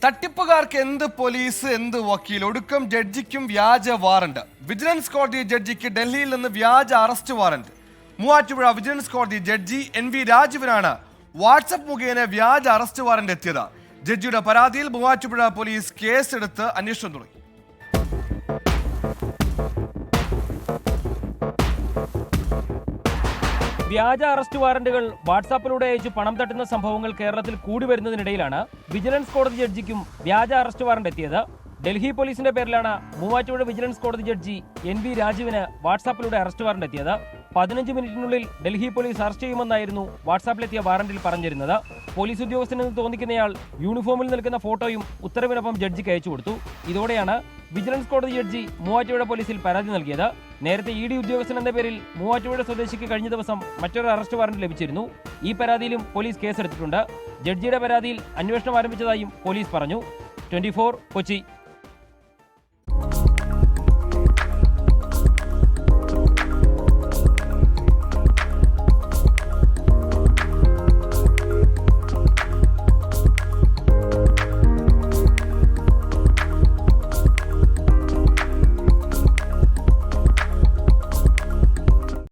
തട്ടിപ്പുകാർക്ക് എന്ത് പോലീസ് എന്ത് വക്കീൽ, ഒടുക്കം ജഡ്ജിക്കും വ്യാജ വാറണ്ട്. വിജിലൻസ് കോടതി ജഡ്ജിക്ക് ഡൽഹിയിൽ നിന്ന് വ്യാജ അറസ്റ്റ് വാറണ്ട്. മൂവാറ്റുപുഴ വിജിലൻസ് കോടതി ജഡ്ജി NV രാജുവിനാണ് വാട്സപ്പ് മുഖേന വ്യാജ അറസ്റ്റ് വാറണ്ട് എത്തിയത്. ജഡ്ജിയുടെ പരാതിയിൽ മൂവാറ്റുപുഴ പോലീസ് കേസെടുത്ത് അന്വേഷണം തുടങ്ങി. വ്യാജ അറസ്റ്റ് വാറന്റുകൾ വാട്സാപ്പിലൂടെ അയച്ച് പണം തട്ടുന്ന സംഭവങ്ങൾ കേരളത്തിൽ കൂടി വരുന്നതിനിടയിലാണ് വിജിലൻസ് കോടതി ജഡ്ജിക്കും വ്യാജ അറസ്റ്റ് വാറന്റ് എത്തിയത്. ഡൽഹി പോലീസിന്റെ പേരിലാണ് മൂവാറ്റുപുഴ വിജിലൻസ് കോടതി ജഡ്ജി NV രാജുവിന് വാട്സാപ്പിലൂടെ അറസ്റ്റ് വാറന്റ് എത്തിയത്. 15 മിനിറ്റിനുള്ളിൽ ഡൽഹി പോലീസ് അറസ്റ്റ് ചെയ്യുമെന്നായിരുന്നു വാട്സാപ്പിലെത്തിയ വാറന്റിൽ പറഞ്ഞിരുന്നത്. പോലീസ് ഉദ്യോഗസ്ഥനെന്ന് തോന്നിക്കുന്നയാൾ യൂണിഫോമിൽ നിൽക്കുന്ന ഫോട്ടോയും ഉത്തരവിനൊപ്പം ജഡ്ജിക്ക് അയച്ചു കൊടുത്തു. ഇതോടെയാണ് വിജിലൻസ് കോടതി ജഡ്ജി മൂവാറ്റുപുഴ പോലീസിൽ പരാതി നൽകിയത്. നേരത്തെ ED ഉദ്യോഗസ്ഥൻ എന്ന പേരിൽ മൂവാറ്റുപുഴ സ്വദേശിക്ക് കഴിഞ്ഞ ദിവസം മറ്റൊരു അറസ്റ്റ് വാറന്റ് ലഭിച്ചിരുന്നു. ഈ പരാതിയിലും പോലീസ് കേസെടുത്തിട്ടുണ്ട്. ജഡ്ജിയുടെ പരാതിയിൽ അന്വേഷണം ആരംഭിച്ചതായും പോലീസ് പറഞ്ഞു. 24 കൊച്ചി.